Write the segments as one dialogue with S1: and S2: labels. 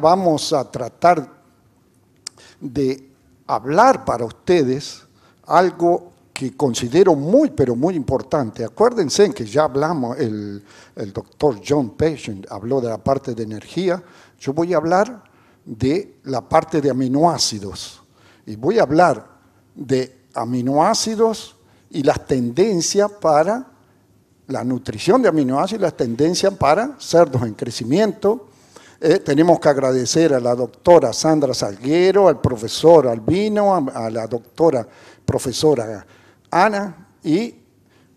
S1: vamos a tratar de hablar para ustedes algo que considero muy, pero muy importante. Acuérdense que ya hablamos, el doctor John Patient habló de la parte de energía. Yo voy a hablar de la parte de aminoácidos. Y voy a hablar de aminoácidos y las tendencias para la nutrición de aminoácidos y las tendencias para cerdos en crecimiento. Tenemos que agradecer a la doctora Sandra Salguero, al profesor Albino, a la doctora profesora Ana, y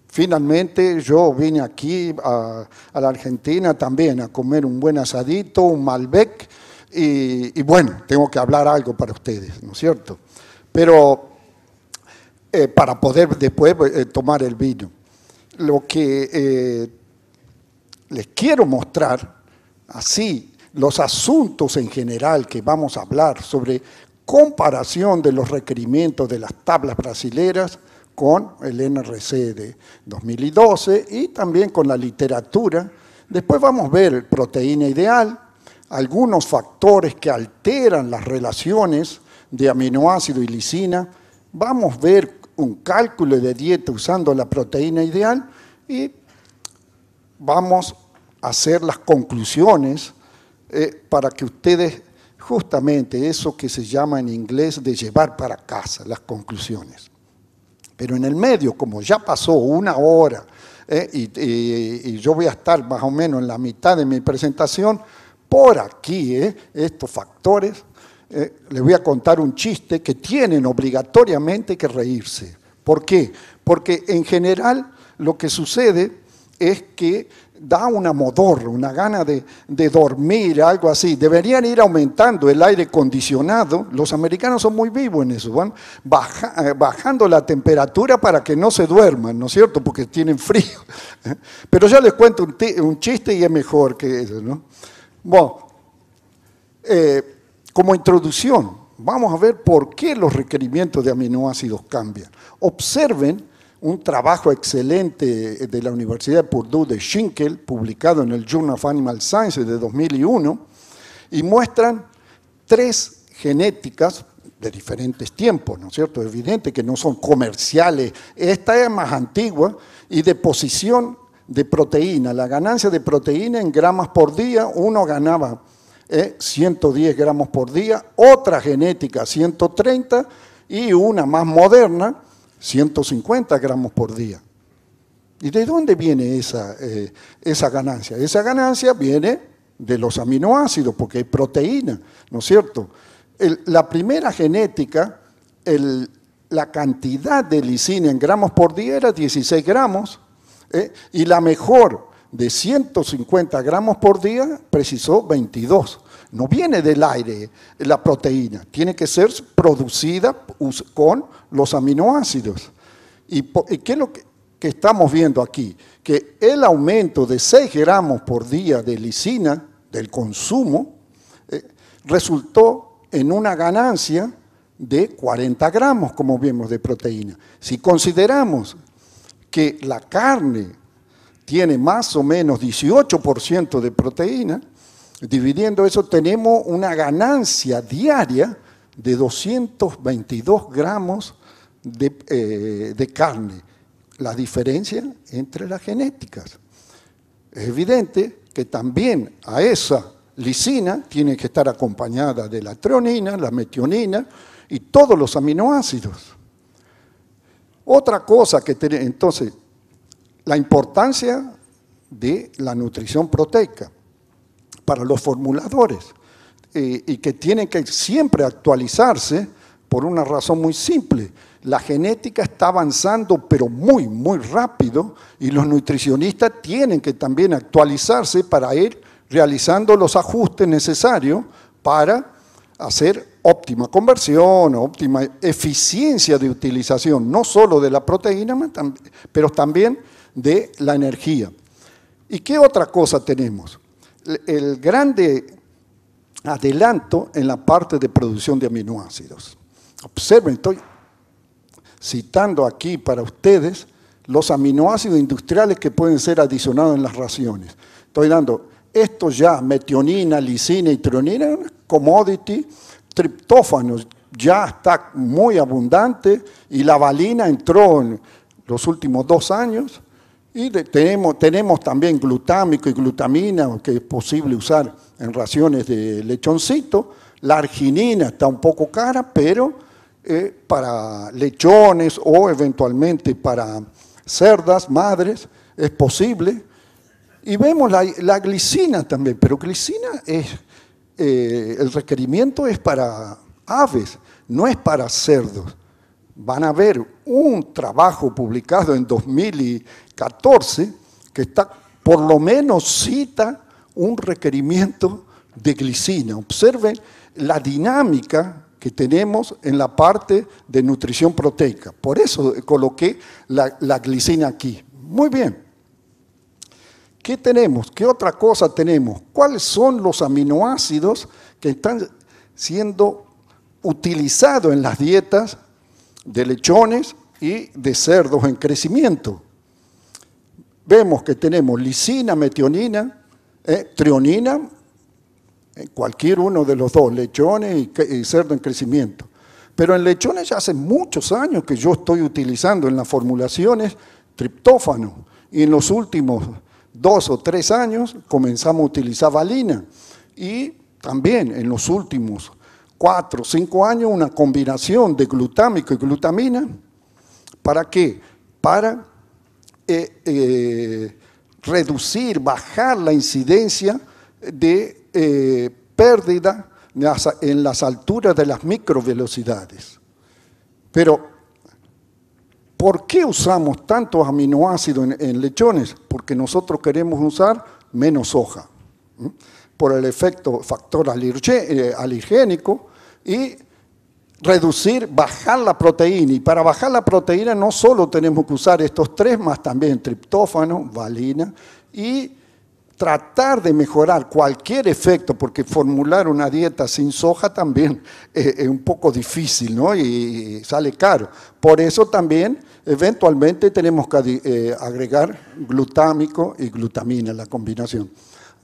S1: finalmente yo vine aquí a la Argentina también a comer un buen asadito, un Malbec, y bueno, tengo que hablar algo para ustedes, ¿no es cierto? Pero para poder después tomar el vino. Lo que les quiero mostrar, así, los asuntos en general que vamos a hablar sobre comparación de los requerimientos de las tablas brasileras con el NRC de 2012 y también con la literatura. Después vamos a ver proteína ideal, algunos factores que alteran las relaciones de aminoácido y lisina. Vamos a ver un cálculo de dieta usando la proteína ideal y vamos a hacer las conclusiones para que ustedes, justamente eso que se llama en inglés de llevar para casa, las conclusiones. Pero en el medio, como ya pasó una hora y yo voy a estar más o menos en la mitad de mi presentación, por aquí, estos factores, les voy a contar un chiste que tienen obligatoriamente que reírse. ¿Por qué? Porque en general lo que sucede es que da una modorra, una gana de dormir, algo así. Deberían ir aumentando el aire acondicionado. Los americanos son muy vivos en eso, van bajando la temperatura para que no se duerman, ¿no es cierto? Porque tienen frío. Pero yo les cuento un chiste y es mejor que eso, ¿no? Bueno, como introducción, vamos a ver por qué los requerimientos de aminoácidos cambian. Observen un trabajo excelente de la Universidad de Purdue de Schinkel, publicado en el Journal of Animal Sciences de 2001, y muestran 3 genéticas de diferentes tiempos, ¿no es cierto? Es evidente que no son comerciales. Esta es más antigua y de posición de proteína. La ganancia de proteína en gramos por día, uno ganaba 110 gramos por día, otra genética 130 y una más moderna 150 gramos por día. ¿Y de dónde viene esa ganancia? Esa ganancia viene de los aminoácidos, porque hay proteína, ¿no es cierto? La primera genética, la cantidad de lisina en gramos por día era 16 gramos, y la mejor de 150 gramos por día precisó 22. No viene del aire la proteína, tiene que ser producida con los aminoácidos. ¿Y qué es lo que estamos viendo aquí? Que el aumento de 6 gramos por día de lisina, del consumo, resultó en una ganancia de 40 gramos, como vemos, de proteína. Si consideramos que la carne tiene más o menos 18% de proteína, dividiendo eso tenemos una ganancia diaria de 222 gramos de carne. La diferencia entre las genéticas. Es evidente que también a esa lisina tiene que estar acompañada de la treonina, la metionina y todos los aminoácidos. Otra cosa que tiene, entonces, la importancia de la nutrición proteica para los formuladores y que tienen que siempre actualizarse por una razón muy simple. La genética está avanzando, pero muy, muy rápido, y los nutricionistas tienen que también actualizarse para ir realizando los ajustes necesarios para hacer óptima conversión, óptima eficiencia de utilización, no solo de la proteína, pero también de la energía. ¿Y qué otra cosa tenemos? El grande adelanto en la parte de producción de aminoácidos. Observen, estoy citando aquí para ustedes los aminoácidos industriales que pueden ser adicionados en las raciones. Estoy dando esto ya, metionina, lisina y trionina, commodity, triptófano ya está muy abundante y la valina entró en los últimos 2 años y tenemos también glutámico y glutamina que es posible usar en raciones de lechoncito. La arginina está un poco cara, pero para lechones o eventualmente para cerdas, madres, es posible. Y vemos la glicina también, pero glicina el requerimiento es para aves, no es para cerdos. Van a ver un trabajo publicado en 2014 que por lo menos cita un requerimiento de glicina. Observen la dinámica que tenemos en la parte de nutrición proteica. Por eso coloqué la glicina aquí. Muy bien. ¿Qué tenemos? ¿Qué otra cosa tenemos? ¿Cuáles son los aminoácidos que están siendo utilizados en las dietas de lechones y de cerdos en crecimiento? Vemos que tenemos lisina, metionina, trionina, cualquier uno de los dos, lechones y cerdo en crecimiento. Pero en lechones ya hace muchos años que yo estoy utilizando en las formulaciones triptófano y en los últimos 2 o 3 años comenzamos a utilizar valina y también en los últimos 4 o 5 años una combinación de glutámico y glutamina. ¿Para qué? Para reducir, bajar la incidencia de pérdida en las alturas de las microvelocidades. Pero, ¿por qué usamos tantos aminoácidos en lechones? Porque nosotros queremos usar menos soja, por el efecto factor alergénico y bajar la proteína. Y para bajar la proteína no solo tenemos que usar estos 3, más también triptófano, valina, y tratar de mejorar cualquier efecto, porque formular una dieta sin soja también es un poco difícil, ¿no? Y sale caro. Por eso también eventualmente tenemos que agregar glutámico y glutamina, la combinación.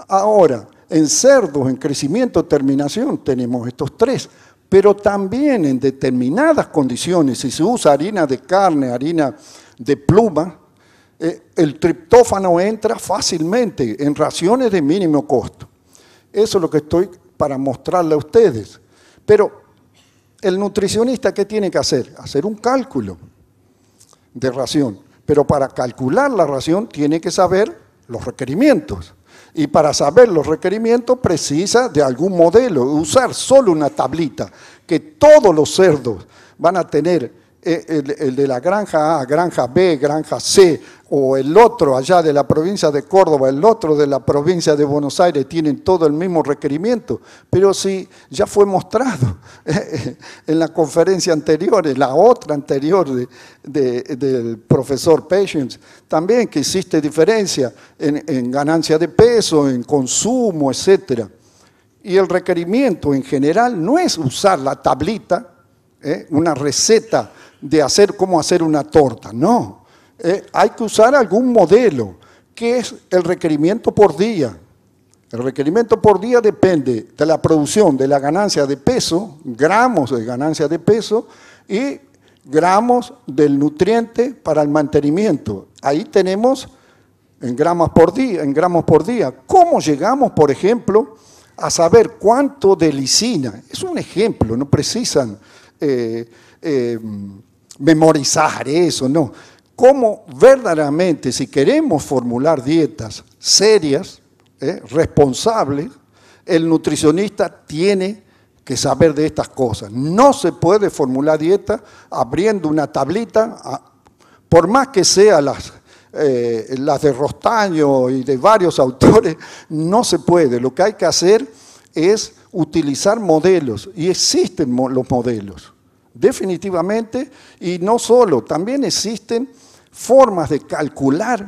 S1: Ahora, en cerdos, en crecimiento, terminación, tenemos estos 3, pero también en determinadas condiciones, si se usa harina de carne, harina de pluma, el triptófano entra fácilmente en raciones de mínimo costo. Eso es lo que estoy para mostrarle a ustedes. Pero el nutricionista, ¿qué tiene que hacer? Hacer un cálculo de ración. Pero para calcular la ración tiene que saber los requerimientos. Y para saber los requerimientos precisa de algún modelo, usar solo una tablita, que todos los cerdos van a tener, el de la granja A, granja B, granja C, o el otro allá de la provincia de Córdoba, el otro de la provincia de Buenos Aires, tienen todo el mismo requerimiento. Pero si ya fue mostrado en la conferencia anterior, en la otra anterior del profesor Patience, también que existe diferencia en ganancia de peso, en consumo, etc. Y el requerimiento en general no es usar la tablita, una receta de cómo hacer una torta, no. Hay que usar algún modelo, que es el requerimiento por día. El requerimiento por día depende de la producción, de la ganancia de peso, gramos de ganancia de peso y gramos del nutriente para el mantenimiento. Ahí tenemos en gramos por día. ¿Cómo llegamos, por ejemplo, a saber cuánto de lisina? Es un ejemplo, no precisan memorizar eso, no. Cómo verdaderamente, si queremos formular dietas serias, responsables, el nutricionista tiene que saber de estas cosas. No se puede formular dieta abriendo una tablita, por más que sean las de Rostaño y de varios autores, no se puede. Lo que hay que hacer es utilizar modelos, y existen los modelos, definitivamente, y no solo, también existen formas de calcular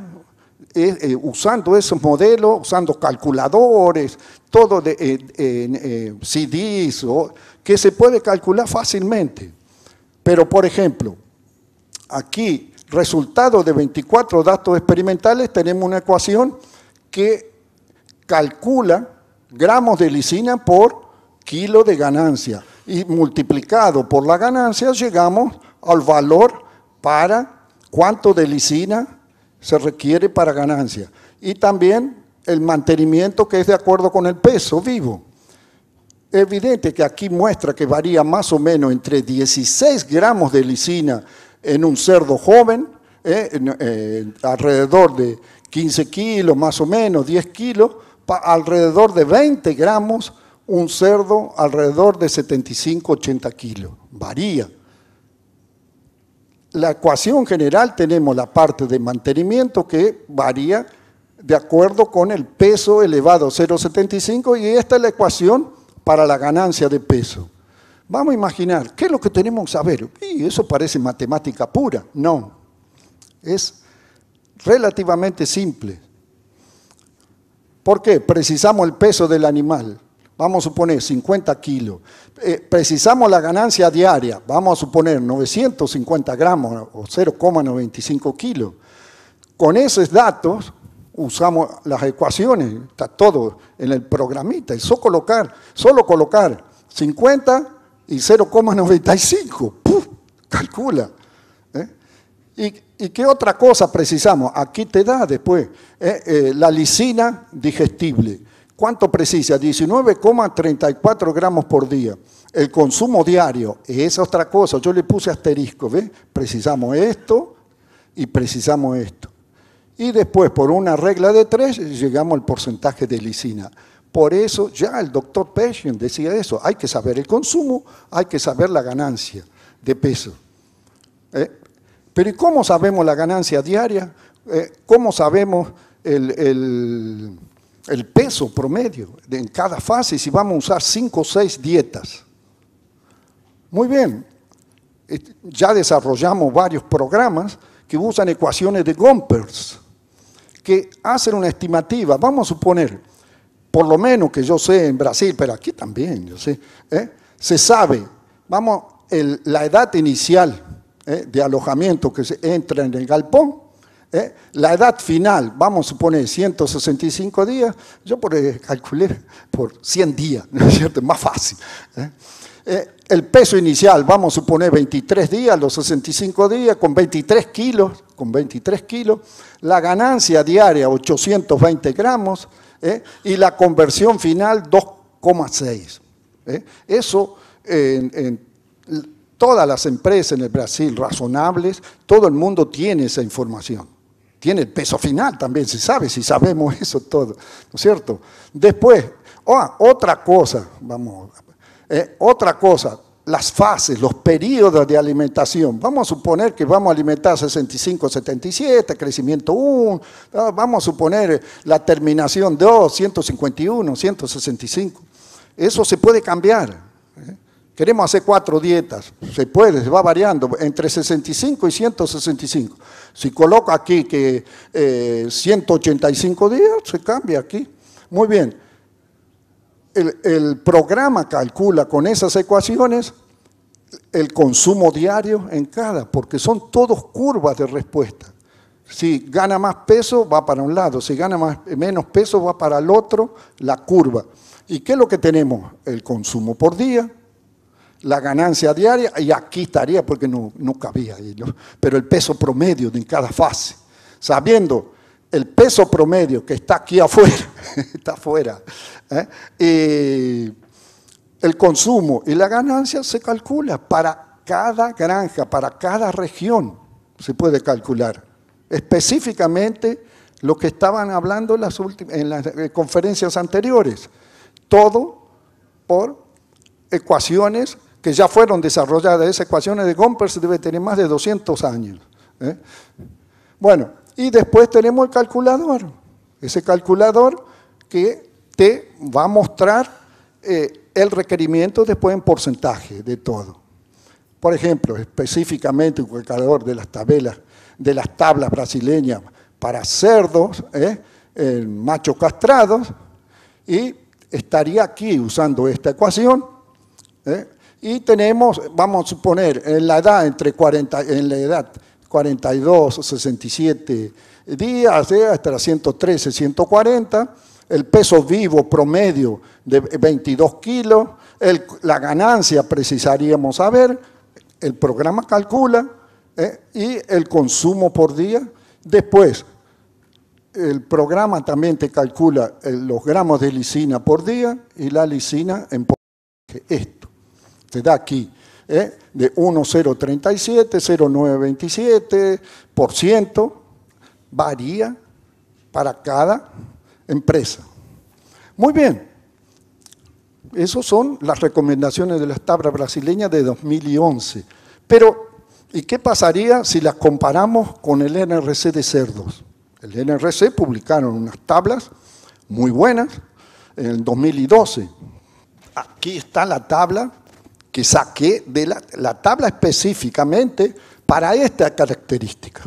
S1: usando esos modelos, usando calculadores, todo de CDs, que se puede calcular fácilmente. Pero, por ejemplo, aquí, resultado de 24 datos experimentales, tenemos una ecuación que calcula gramos de lisina por kilo de ganancia y multiplicado por la ganancia llegamos al valor para cuánto de lisina se requiere para ganancia. Y también el mantenimiento que es de acuerdo con el peso vivo. Es evidente que aquí muestra que varía más o menos entre 16 gramos de lisina en un cerdo joven, alrededor de 15 kilos más o menos, 10 kilos, alrededor de 20 gramos un cerdo alrededor de 75-80 kilos. Varía. La ecuación general tenemos la parte de mantenimiento que varía de acuerdo con el peso elevado 0,75 y esta es la ecuación para la ganancia de peso. Vamos a imaginar, ¿qué es lo que tenemos que saber? Y eso parece matemática pura. No, es relativamente simple. ¿Por qué? Precisamos el peso del animal. Vamos a suponer 50 kilos. Precisamos la ganancia diaria. Vamos a suponer 950 gramos o 0,95 kilos. Con esos datos usamos las ecuaciones. Está todo en el programita. Es solo colocar 50 y 0,95. ¡Puf! Calcula. ¿Y qué otra cosa precisamos? Aquí te da después la lisina digestible. ¿Cuánto precisa? 19,34 gramos por día. El consumo diario es otra cosa. Yo le puse asterisco, ¿ves? Precisamos esto y precisamos esto. Y después, por una regla de 3, llegamos al porcentaje de lisina. Por eso ya el doctor Peschen decía eso. Hay que saber el consumo, hay que saber la ganancia de peso. Pero ¿y cómo sabemos la ganancia diaria? ¿Cómo sabemos el peso promedio en cada fase si vamos a usar 5 o 6 dietas? Muy bien, ya desarrollamos varios programas que usan ecuaciones de Gompers, que hacen una estimativa. Vamos a suponer, por lo menos que yo sé en Brasil, pero aquí también, yo sé, se sabe, la edad inicial de alojamiento que se entra en el galpón, la edad final, vamos a suponer 165 días, yo calculé por 100 días, ¿no es cierto? Es más fácil. El peso inicial, vamos a suponer 23 días, los 65 días, con 23 kilos, la ganancia diaria 820 gramos, y la conversión final 2,6. Eso en todas las empresas en el Brasil razonables, todo el mundo tiene esa información. Tiene el peso final también, se sabe, si sabemos eso todo, ¿no es cierto? Después, otra cosa, las fases, los periodos de alimentación. Vamos a suponer que vamos a alimentar 65, 77, crecimiento 1, vamos a suponer la terminación 2, 151, 165. Eso se puede cambiar. Queremos hacer 4 dietas, se puede, se va variando, entre 65 y 165. Si coloco aquí que 185 días, se cambia aquí. Muy bien. El programa calcula con esas ecuaciones el consumo diario en cada, porque son todos curvas de respuesta. Si gana más peso, va para un lado, si gana menos peso, va para el otro, la curva. ¿Y qué es lo que tenemos? El consumo por día, la ganancia diaria, y aquí estaría porque no cabía ahí, ¿no? Pero el peso promedio de en cada fase, sabiendo el peso promedio que está aquí afuera, está afuera, y el consumo y la ganancia se calcula para cada granja, para cada región se puede calcular. Específicamente lo que estaban hablando en las conferencias anteriores, todo por ecuaciones que ya fueron desarrolladas. Esas ecuaciones de Gompers debe tener más de 200 años. Bueno, y después tenemos el calculador. Ese calculador que te va a mostrar el requerimiento después en porcentaje de todo. Por ejemplo, específicamente un calculador de las tablas brasileñas para cerdos, machos castrados, y estaría aquí usando esta ecuación. Y tenemos, vamos a suponer, en la edad 42 o 67 días, hasta 113, 140, el peso vivo promedio de 22 kilos, la ganancia precisaríamos saber, el programa calcula, y el consumo por día. Después, el programa también te calcula los gramos de lisina por día y la lisina en porcentaje. Esto te da aquí de 1,037, 0,927%, varía para cada empresa. Muy bien, esas son las recomendaciones de las tablas brasileñas de 2011. Pero, ¿y qué pasaría si las comparamos con el NRC de cerdos? El NRC publicaron unas tablas muy buenas en el 2012. Aquí está la tabla que saqué de la tabla específicamente para esta característica.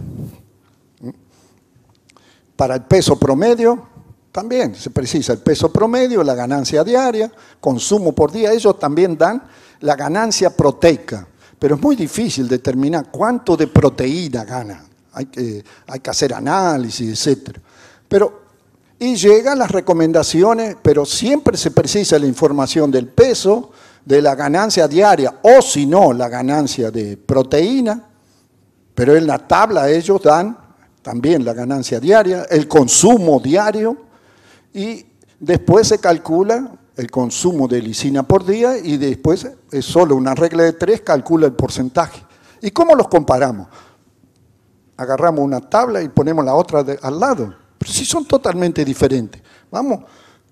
S1: Para el peso promedio, también se precisa el peso promedio, la ganancia diaria, consumo por día. Ellos también dan la ganancia proteica, pero es muy difícil determinar cuánto de proteína gana. Hay que hacer análisis, etc. Y llegan las recomendaciones, pero siempre se precisa la información del peso, de la ganancia diaria, o si no, la ganancia de proteína, pero en la tabla ellos dan también la ganancia diaria, el consumo diario, y después se calcula el consumo de lisina por día, y después es solo una regla de 3, calcula el porcentaje. ¿Y cómo los comparamos? Agarramos una tabla y ponemos la otra al lado, pero sí son totalmente diferentes. Vamos a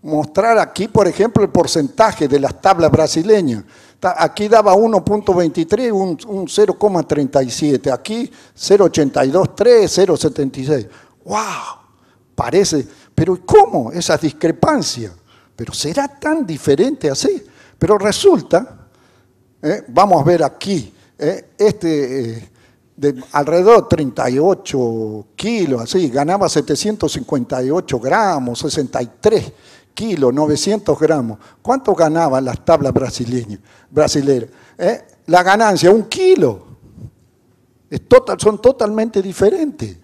S1: mostrar aquí, por ejemplo, el porcentaje de las tablas brasileñas. Aquí daba 1,23, un 0,37. Aquí 0,823, 0,76. ¡Wow! Parece, pero ¿cómo esa discrepancia? Pero ¿será tan diferente así? Pero resulta, vamos a ver aquí, de alrededor de 38 kilos, así, ganaba 758 gramos, 63 kilos, 900 gramos. ¿Cuánto ganaban las tablas brasileñas? La ganancia, 1 kilo. Son totalmente diferentes.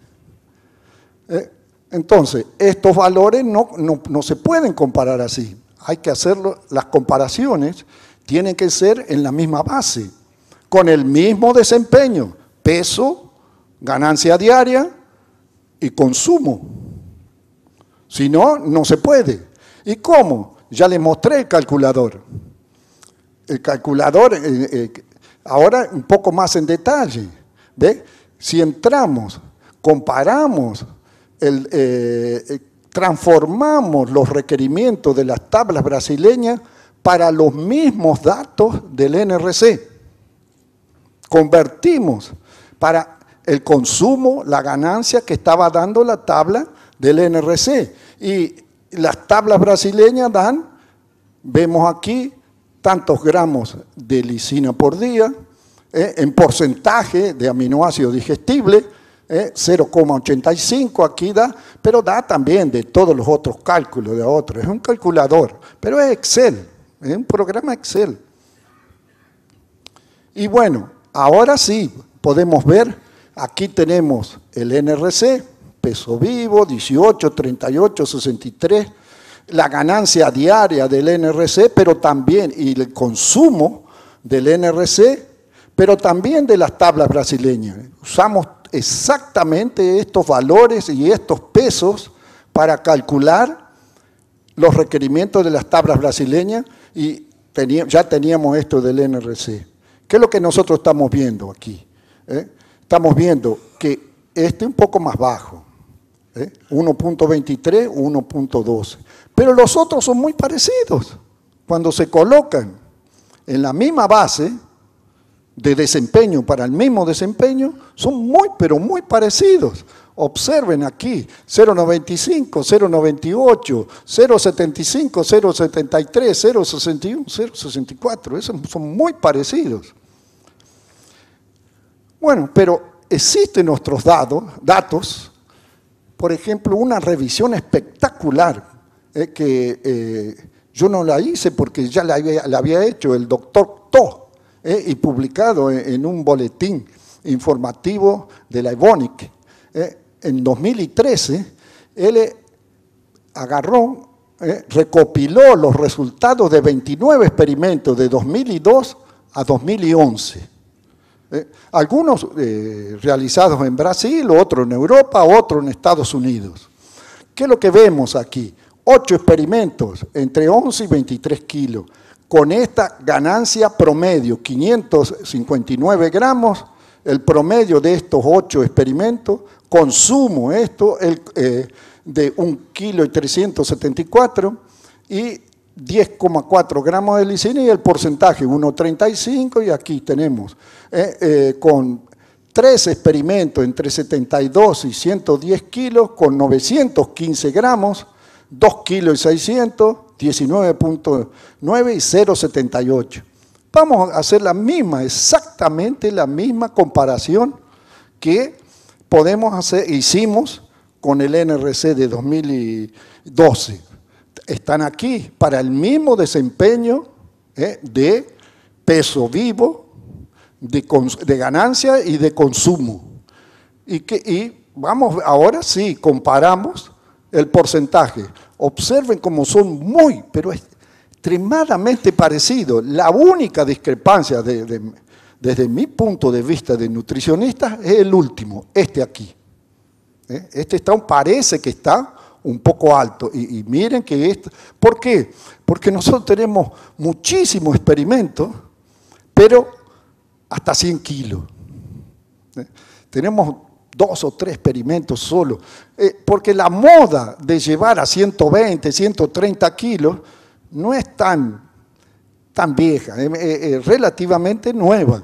S1: Entonces, estos valores no se pueden comparar así. Hay que hacerlo, las comparaciones tienen que ser en la misma base, con el mismo desempeño, peso, ganancia diaria y consumo. Si no, no se puede. ¿Y cómo? Ya les mostré el calculador. El calculador, ahora un poco más en detalle. ¿Ve? Si entramos, comparamos, transformamos los requerimientos de las tablas brasileñas para los mismos datos del NRC. Convertimos para el consumo, la ganancia que estaba dando la tabla del NRC. Y las tablas brasileñas dan, vemos aquí, tantos gramos de lisina por día, en porcentaje de aminoácidos digestibles, 0,85 aquí da, pero da también de todos los otros cálculos de otros. Es un calculador, pero es Excel, es un programa Excel. Y bueno, ahora sí podemos ver, aquí tenemos el NRC, peso vivo, 18, 38, 63, la ganancia diaria del NRC, pero también, y el consumo del NRC, pero también de las tablas brasileñas. Usamos exactamente estos valores y estos pesos para calcular los requerimientos de las tablas brasileñas y ya teníamos esto del NRC. ¿Qué es lo que nosotros estamos viendo aquí? Estamos viendo que este es un poco más bajo, 1,23, 1,12. Pero los otros son muy parecidos. Cuando se colocan en la misma base de desempeño para el mismo desempeño, son pero muy parecidos. Observen aquí, 0,95, 0,98, 0,75, 0,73, 0,61, 0,64. Esos son muy parecidos. Bueno, pero existen nuestros datos, por ejemplo, una revisión espectacular que yo no la hice porque ya la había hecho el doctor To y publicado en un boletín informativo de la Evonik. En 2013, él agarró recopiló los resultados de 29 experimentos de 2002 a 2011. Algunos realizados en Brasil, otros en Europa, otros en Estados Unidos. ¿Qué es lo que vemos aquí? 8 experimentos entre 11 y 23 kilos, con esta ganancia promedio, 559 gramos, el promedio de estos 8 experimentos, consumo de 1,374 kg y 10,4 gramos de lisina y el porcentaje 1,35, y aquí tenemos con 3 experimentos entre 72 y 110 kilos con 915 gramos, 2 kilos y 600, 19,9 y 0,78. Vamos a hacer exactamente la misma comparación que hicimos con el NRC de 2012. Están aquí para el mismo desempeño de peso vivo, de ganancia y de consumo. Y vamos, ahora sí, comparamos el porcentaje. Observen cómo son pero extremadamente parecidos. La única discrepancia desde mi punto de vista de nutricionista es el último, este aquí. Este parece que está un poco alto. Y miren que ¿por qué? Porque nosotros tenemos muchísimos experimentos, pero hasta 100 kilos. Tenemos 2 o 3 experimentos solo. Porque la moda de llevar a 120, 130 kilos no es tan vieja, es relativamente nueva.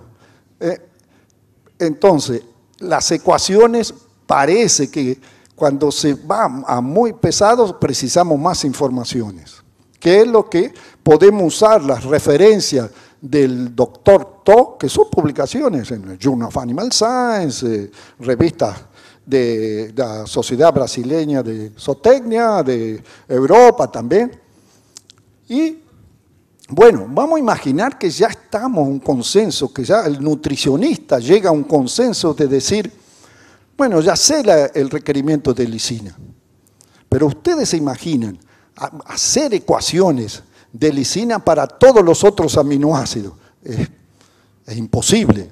S1: Entonces, las ecuaciones parece que cuando se va a muy pesados precisamos más informaciones. ¿Qué es lo que podemos usar? Las referencias del doctor To, que son publicaciones en el Journal of Animal Science, revistas de la Sociedad Brasileña de Zootecnia, de Europa también. Y bueno, vamos a imaginar que ya estamos en un consenso, que ya el nutricionista llega a un consenso de decir, bueno, ya sé el requerimiento de lisina, pero ustedes se imaginan hacer ecuaciones de lisina para todos los otros aminoácidos. Es imposible.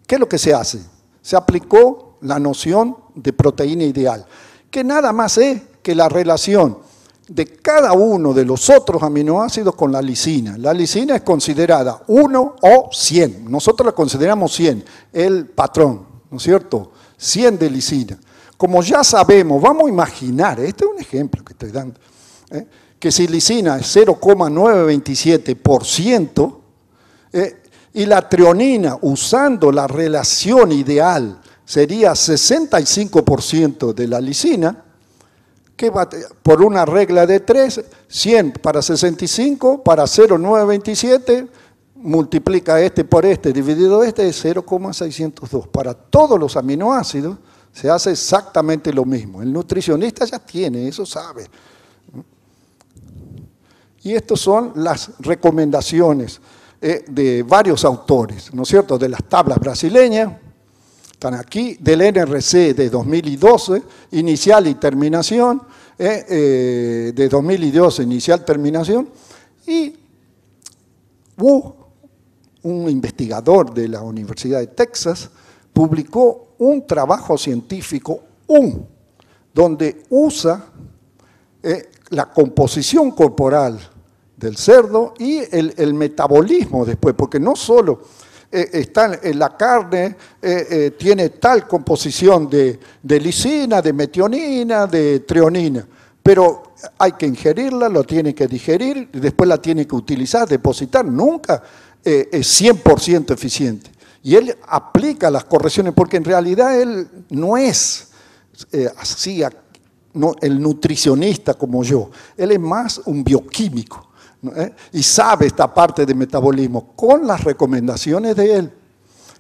S1: ¿Qué es lo que se hace? Se aplicó la noción de proteína ideal, que nada más es que la relación de cada uno de los otros aminoácidos con la lisina. La lisina es considerada 1 o 100. Nosotros la consideramos 100, el patrón, ¿no es cierto? 100 de lisina. Como ya sabemos, vamos a imaginar, este es un ejemplo que estoy dando, que si lisina es 0,927%, y la treonina, usando la relación ideal, sería 65% de la lisina, que va, por una regla de 3, 100 para 65, para 0,927, multiplica por dividido es 0,602. Para todos los aminoácidos se hace exactamente lo mismo. El nutricionista ya tiene, eso sabe. Y estas son las recomendaciones de varios autores, ¿no es cierto?, de las tablas brasileñas, están aquí, del NRC de 2012, inicial y terminación, de 2012, inicial, terminación, y Wu, un investigador de la Universidad de Texas, publicó un trabajo científico, donde usa la composición corporal del cerdo y el metabolismo después, porque no solo la carne tiene tal composición de lisina, de metionina, de treonina, pero hay que ingerirla, lo tiene que digerir, y después la tiene que utilizar, depositar, nunca es 100% eficiente. Y él aplica las correcciones, porque en realidad él no es así, no, el nutricionista como yo, él es más un bioquímico, ¿no? Y sabe esta parte de metabolismo con las recomendaciones de él.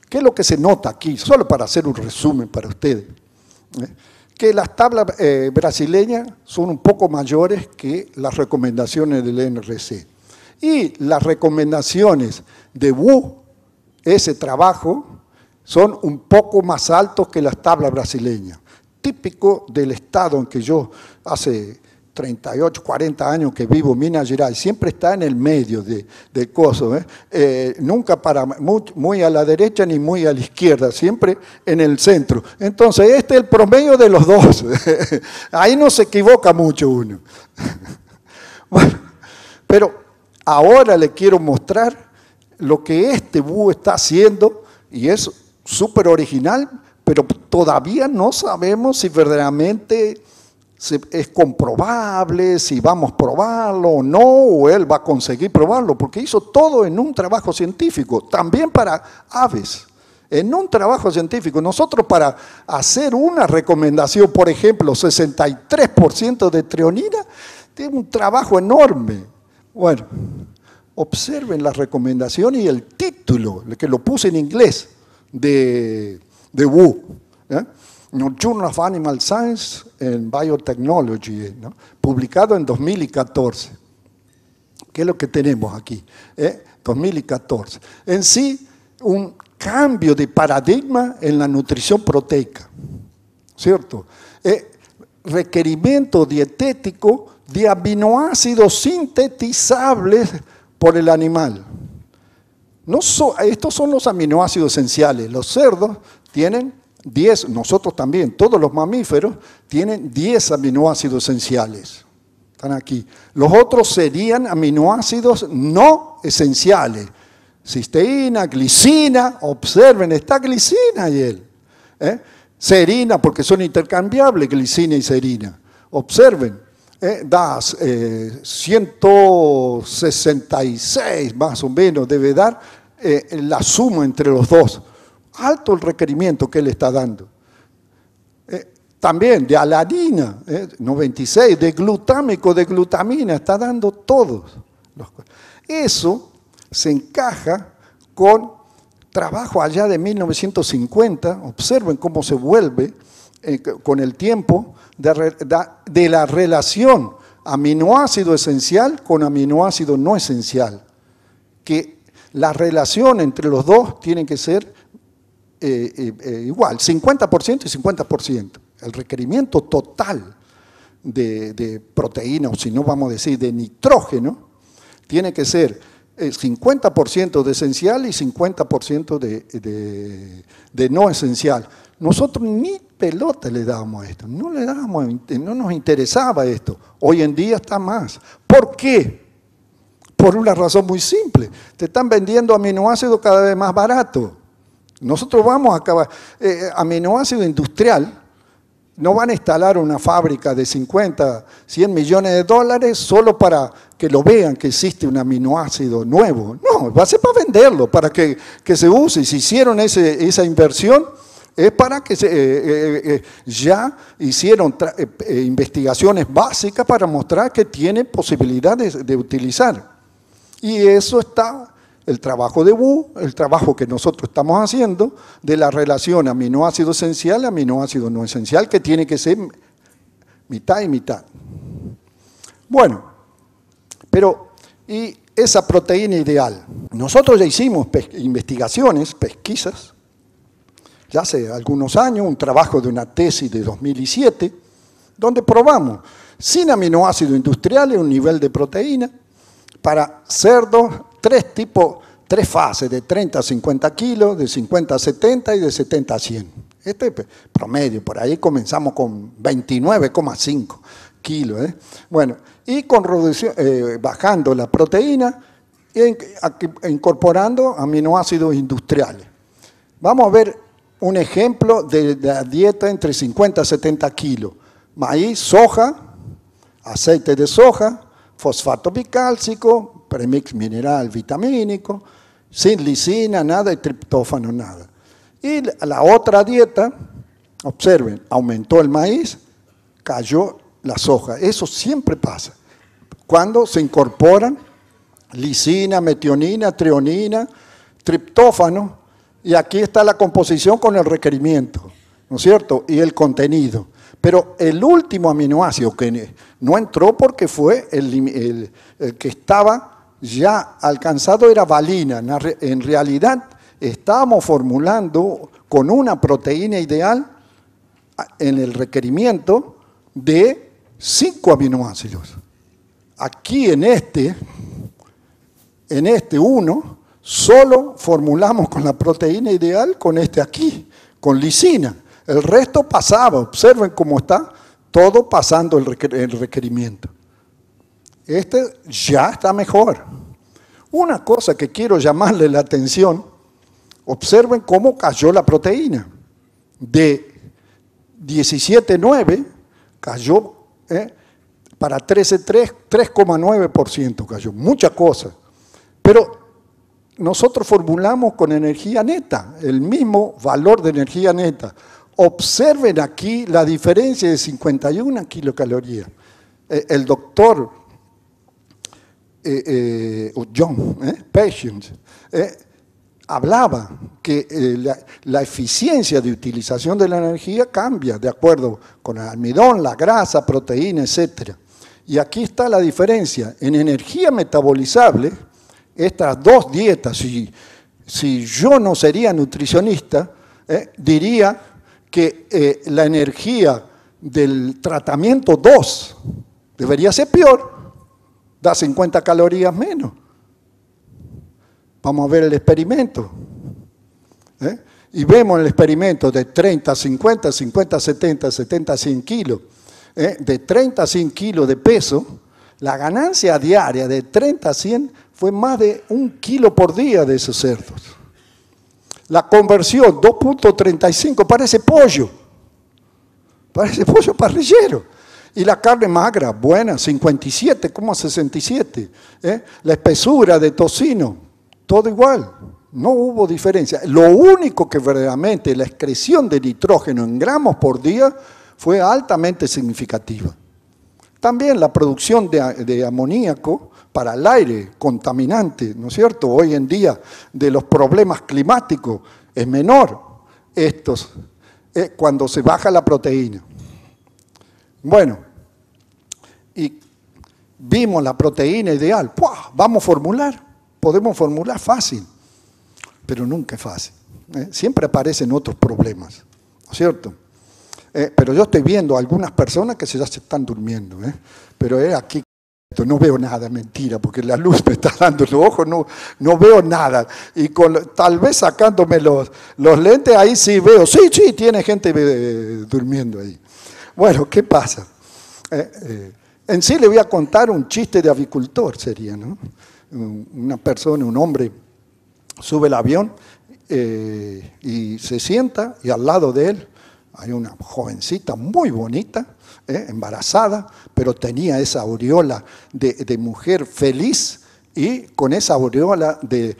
S1: ¿Qué es lo que se nota aquí? Solo para hacer un resumen para ustedes. Que las tablas brasileñas son un poco mayores que las recomendaciones del NRC. Y las recomendaciones de Wu, ese trabajo, son un poco más altos que las tablas brasileñas. Típico del estado en que yo hace 38, 40 años que vivo en Minas Gerais, siempre está en el medio de cosas, nunca para muy a la derecha ni muy a la izquierda, siempre en el centro. Entonces, este es el promedio de los dos. Ahí no se equivoca mucho uno. Bueno, pero ahora le quiero mostrar lo que este búho está haciendo, y es súper original, pero todavía no sabemos si verdaderamente es comprobable, si vamos a probarlo o no, o él va a conseguir probarlo, porque hizo todo en un trabajo científico, también para aves, en un trabajo científico. Nosotros para hacer una recomendación, por ejemplo, 63% de treonina, tiene un trabajo enorme. Bueno, observen la recomendación y el título, que lo puse en inglés, de Wu, ¿no? Journal of Animal Science and Biotechnology, ¿no? Publicado en 2014. ¿Qué es lo que tenemos aquí? 2014. En sí, un cambio de paradigma en la nutrición proteica, ¿cierto? Requerimiento dietético de aminoácidos sintetizables por el animal. Estos son los aminoácidos esenciales. Los cerdos tienen 10, nosotros también, todos los mamíferos tienen 10 aminoácidos esenciales. Están aquí. Los otros serían aminoácidos no esenciales. Cisteína, glicina, observen, está glicina y él. Serina, porque son intercambiables, glicina y serina. Observen, da 166 más o menos, debe dar la suma entre los dos. Alto el requerimiento que él está dando. También de alanina, 96, de glutámico, de glutamina, está dando todos. Eso se encaja con trabajo allá de 1950, observen cómo se vuelve con el tiempo de la relación aminoácido esencial con aminoácido no esencial, que la relación entre los dos tiene que ser igual, 50% y 50%. El requerimiento total de proteína, o si no vamos a decir de nitrógeno, tiene que ser 50% de esencial y 50% de no esencial. Nosotros ni pelota le dábamos a esto, no nos interesaba esto. Hoy en día está más. ¿Por qué? Por una razón muy simple. Te están vendiendo aminoácidos cada vez más baratos. Nosotros vamos a acabar, aminoácido industrial, no van a instalar una fábrica de 50, 100 millones de dólares solo para que lo vean que existe un aminoácido nuevo. No, va a ser para venderlo, para que se use. Si hicieron esa inversión, es para que ya hicieron investigaciones básicas para mostrar que tiene posibilidades de utilizar. Y eso está, el trabajo de Wu, el trabajo que nosotros estamos haciendo, de la relación aminoácido esencial, aminoácido no esencial, que tiene que ser mitad y mitad. Bueno, pero, ¿y esa proteína ideal? Nosotros ya hicimos investigaciones, pesquisas, ya hace algunos años, un trabajo de una tesis de 2007, donde probamos, sin aminoácidos industriales, un nivel de proteína, para cerdos, tres fases, de 30 a 50 kilos, de 50 a 70 y de 70 a 100. Este es promedio, por ahí comenzamos con 29,5 kilos. Bueno, y con reducción, bajando la proteína e incorporando aminoácidos industriales. Vamos a ver un ejemplo de la dieta entre 50 a 70 kilos. Maíz, soja, aceite de soja, fosfato bicálcico, premix mineral vitamínico, sin lisina, nada, y triptófano, nada. Y la otra dieta, observen, aumentó el maíz, cayó la soja. Eso siempre pasa. Cuando se incorporan lisina, metionina, treonina, triptófano, y aquí está la composición con el requerimiento, ¿no es cierto? Y el contenido. Pero el último aminoácido que no entró porque fue el que estaba ya alcanzado era valina. En realidad estábamos formulando con una proteína ideal en el requerimiento de 5 aminoácidos. Aquí en este 1, solo formulamos con la proteína ideal con este aquí, con lisina. El resto pasaba, observen cómo está, todo pasando el requerimiento. Este ya está mejor. Una cosa que quiero llamarle la atención, observen cómo cayó la proteína. De 17,9 cayó para 13,3, 3,9% cayó, mucha cosa. Pero nosotros formulamos con energía neta, el mismo valor de energía neta. Observen aquí la diferencia de 51 kilocalorías. El doctor John Patience hablaba que la eficiencia de utilización de la energía cambia de acuerdo con el almidón, la grasa, proteína, etc. Y aquí está la diferencia. En energía metabolizable, estas dos dietas, si yo no sería nutricionista, diría que la energía del tratamiento 2 debería ser peor, da 50 calorías menos. Vamos a ver el experimento. Y vemos el experimento de 30 a 50, 50 a 70, 70 a 100 kilos. De 30 a 100 kilos de peso, la ganancia diaria de 30 a 100 fue más de 1 kilo por día de esos cerdos. La conversión 2.35 parece pollo parrillero. Y la carne magra, buena, 57,67. La espesura de tocino, todo igual, no hubo diferencia. Lo único que verdaderamente la excreción de nitrógeno en gramos por día fue altamente significativa. También la producción de amoníaco para el aire contaminante, ¿no es cierto? Hoy en día de los problemas climáticos es menor cuando se baja la proteína. Bueno, y vimos la proteína ideal. ¡Puah! Vamos a formular, podemos formular fácil, pero nunca es fácil. Siempre aparecen otros problemas, ¿no es cierto? Pero yo estoy viendo a algunas personas que ya se están durmiendo, pero aquí no veo nada, mentira, porque la luz me está dando los ojos, no veo nada. Y tal vez sacándome los lentes, ahí sí veo, sí, tiene gente durmiendo ahí. Bueno, ¿qué pasa? En sí le voy a contar un chiste de avicultor, sería, ¿no? Una persona, un hombre, sube el avión y se sienta y al lado de él hay una jovencita muy bonita, embarazada, pero tenía esa aureola de mujer feliz y con esa aureola de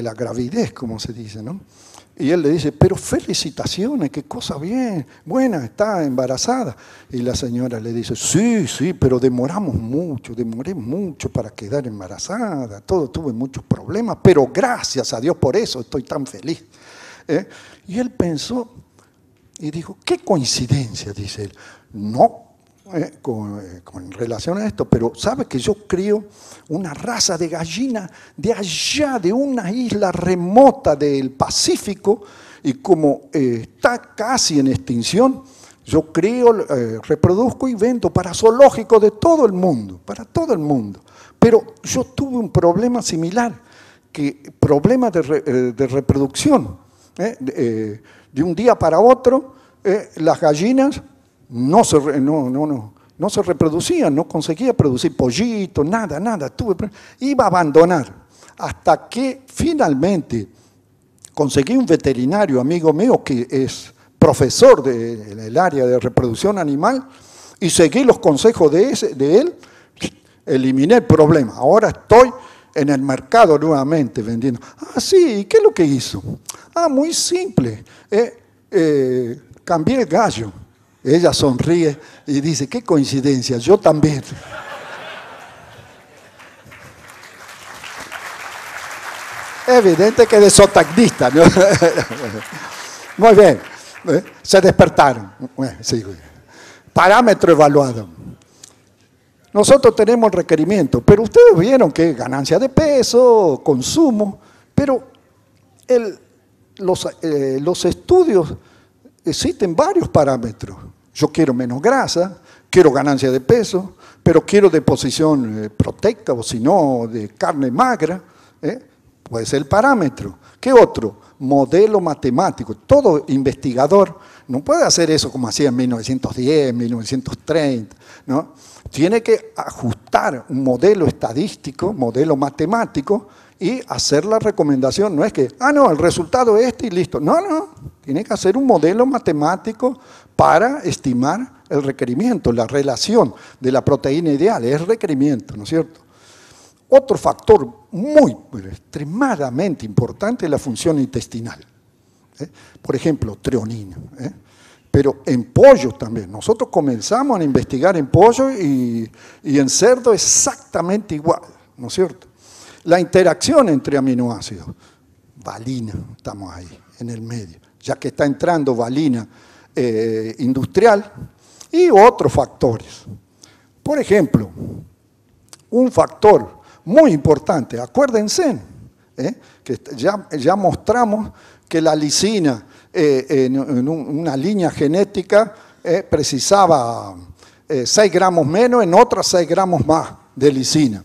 S1: la gravidez, como se dice, ¿no? Y él le dice, pero felicitaciones, qué cosa bien, buena, está embarazada. Y la señora le dice, sí, pero demoré mucho para quedar embarazada, tuve muchos problemas, pero gracias a Dios por eso estoy tan feliz. Y él pensó y dijo, qué coincidencia, dice él. No, con relación a esto, pero sabe que yo crío una raza de gallina de allá, de una isla remota del Pacífico, y como está casi en extinción, yo crío, reproduzco y vendo para zoológicos de todo el mundo, para todo el mundo. Pero yo tuve un problema similar, problema de reproducción. De un día para otro, las gallinas no se reproducían, no conseguía producir pollito, nada, iba a abandonar. Hasta que finalmente conseguí un veterinario amigo mío que es profesor en el área de reproducción animal y seguí los consejos de él, eliminé el problema. Ahora estoy en el mercado nuevamente vendiendo. Ah, sí, ¿qué es lo que hizo? Ah, muy simple, cambié el gallo. Ella sonríe y dice, qué coincidencia, yo también. Evidente que de zootecnista, ¿no? Muy bien, se despertaron. Sí. Parámetro evaluado. Nosotros tenemos requerimientos, pero ustedes vieron que ganancia de peso, consumo, pero los estudios existen varios parámetros. Yo quiero menos grasa, quiero ganancia de peso, pero quiero deposición proteica o si no, de carne magra. Puede ser el parámetro. ¿Qué otro? Modelo matemático. Todo investigador no puede hacer eso como hacía en 1910, 1930, ¿no? Tiene que ajustar un modelo estadístico, modelo matemático, y hacer la recomendación. No es que, no, el resultado es este y listo. No, tiene que hacer un modelo matemático para estimar el requerimiento, la relación de la proteína ideal, es requerimiento, ¿no es cierto? Otro factor extremadamente importante es la función intestinal. Por ejemplo, treonina. Pero en pollo también. Nosotros comenzamos a investigar en pollo y en cerdo exactamente igual, ¿no es cierto? La interacción entre aminoácidos, valina, estamos ahí, en el medio, ya que está entrando valina industrial y otros factores. Por ejemplo, un factor muy importante, acuérdense, que ya mostramos que la lisina en una línea genética precisaba 6 gramos menos, en otras 6 gramos más de lisina.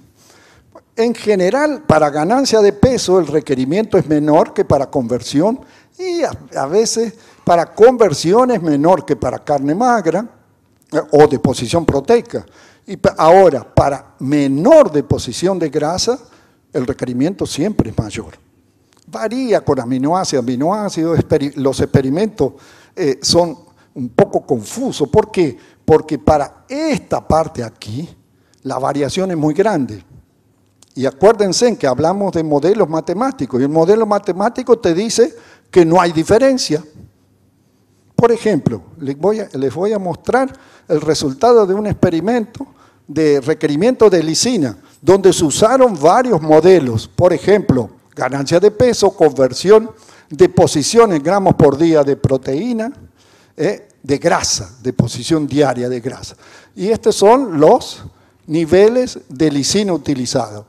S1: En general, para ganancia de peso, el requerimiento es menor que para conversión y a veces para conversión es menor que para carne magra o deposición proteica. Y ahora, para menor deposición de grasa, el requerimiento siempre es mayor. Varía con aminoácidos, los experimentos son un poco confusos. ¿Por qué? Porque para esta parte aquí, la variación es muy grande. Y acuérdense que hablamos de modelos matemáticos, y el modelo matemático te dice que no hay diferencia. Por ejemplo, les voy a mostrar el resultado de un experimento de requerimiento de lisina, donde se usaron varios modelos. Por ejemplo, ganancia de peso, conversión, deposición en gramos por día de proteína, de grasa, deposición diaria de grasa. Y estos son los niveles de lisina utilizados.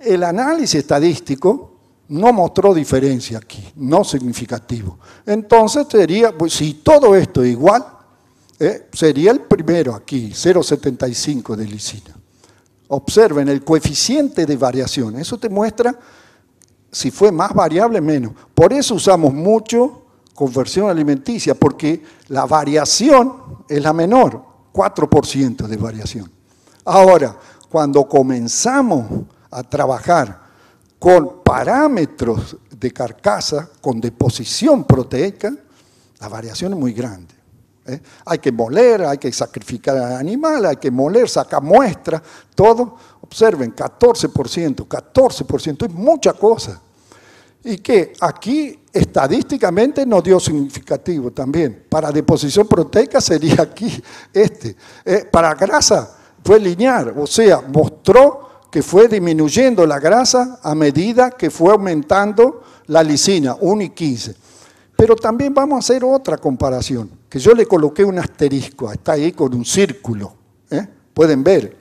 S1: El análisis estadístico no mostró diferencia aquí, no significativo. Entonces sería, pues, si todo esto es igual, sería el primero aquí, 0,75 de lisina. Observen el coeficiente de variación, eso te muestra si fue más variable o menos. Por eso usamos mucho conversión alimenticia, porque la variación es la menor, 4% de variación. Ahora, cuando comenzamos a trabajar con parámetros de carcasa, con deposición proteica, la variación es muy grande. Hay que moler, hay que sacrificar al animal, hay que moler, sacar muestras, todo. Observen, 14%, es mucha cosa. Y que aquí estadísticamente no dio significativo también. Para deposición proteica sería aquí para grasa fue lineal, o sea, mostró que fue disminuyendo la grasa a medida que fue aumentando la lisina, 1 y 15. Pero también vamos a hacer otra comparación, que yo le coloqué un asterisco, está ahí con un círculo, pueden ver.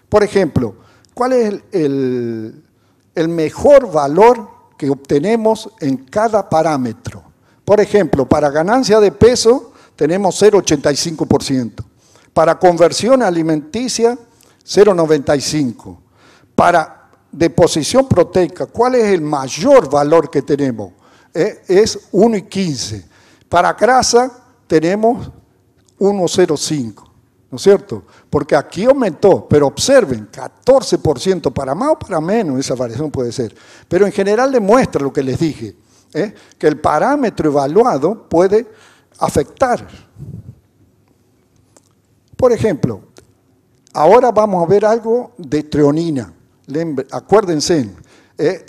S1: Por ejemplo, ¿cuál es el mejor valor que obtenemos en cada parámetro? Por ejemplo, para ganancia de peso tenemos 0,85%. Para conversión alimenticia, 0,95%. Para deposición proteica, ¿cuál es el mayor valor que tenemos? Es 1 y 15. Para grasa tenemos 1,05, ¿no es cierto? Porque aquí aumentó, pero observen, 14% para más o para menos, esa variación puede ser. Pero en general demuestra lo que les dije, que el parámetro evaluado puede afectar. Por ejemplo, ahora vamos a ver algo de treonina. Acuérdense,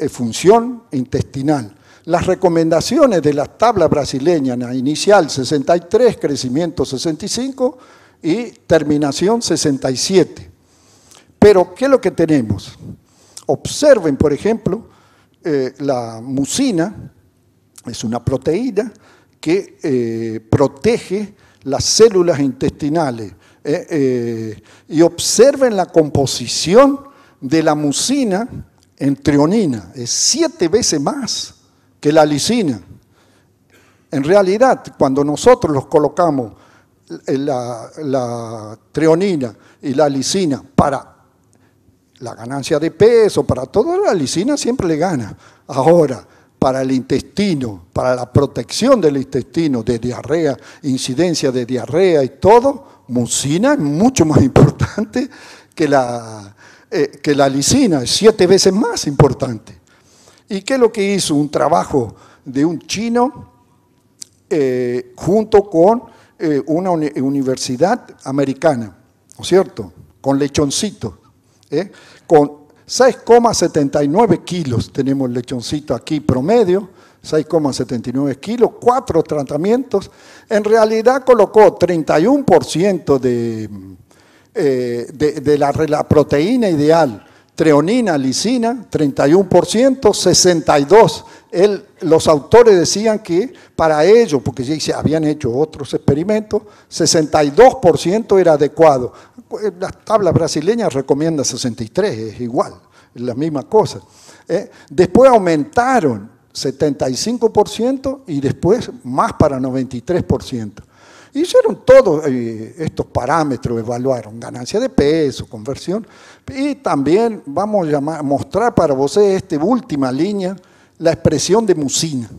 S1: función intestinal. Las recomendaciones de la tabla brasileña, inicial 63, crecimiento 65 y terminación 67. Pero, ¿qué es lo que tenemos? Observen, por ejemplo, la mucina es una proteína que protege las células intestinales. Y observen la composición de la mucina en treonina, es 7 veces más que la lisina. En realidad, cuando nosotros los colocamos la treonina y la lisina para la ganancia de peso, para todo, la lisina siempre le gana. Ahora, para el intestino, para la protección del intestino, de diarrea, incidencia de diarrea y todo, mucina es mucho más importante que la lisina, es 7 veces más importante. ¿Y qué es lo que hizo? Un trabajo de un chino junto con una universidad americana, ¿no es cierto? Con lechoncitos, con 6,79 kilos tenemos lechoncito aquí promedio, 6,79 kilos, 4 tratamientos. En realidad colocó 31% de la proteína ideal, treonina, lisina, 31%, 62%. Los autores decían que para ello, porque ya se habían hecho otros experimentos, 62% era adecuado. La tabla brasileña recomienda 63%, es igual, es la misma cosa. Después aumentaron 75% y después más para 93%. Hicieron todos estos parámetros, evaluaron ganancia de peso, conversión, y también vamos a mostrar para ustedes esta última línea, la expresión de mucina.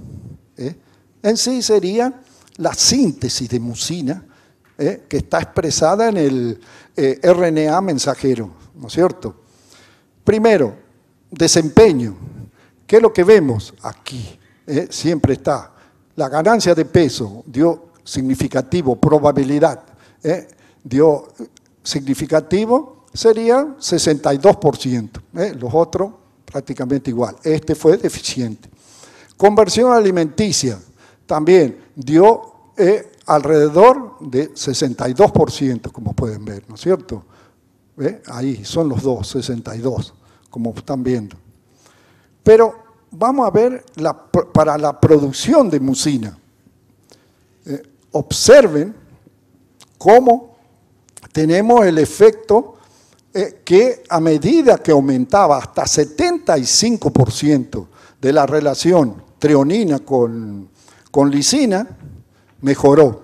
S1: En sí sería la síntesis de mucina, que está expresada en el RNA mensajero, ¿no es cierto? Primero, desempeño. ¿Qué es lo que vemos aquí? Siempre está la ganancia de peso, dio significativo, probabilidad, dio significativo, sería 62%, los otros prácticamente igual. Este fue deficiente. Conversión alimenticia, también dio alrededor de 62%, como pueden ver, ¿no es cierto? Ahí son los dos, 62, como están viendo. Pero vamos a ver para la producción de mucina. Observen cómo tenemos el efecto que a medida que aumentaba hasta 75% de la relación treonina con lisina, mejoró.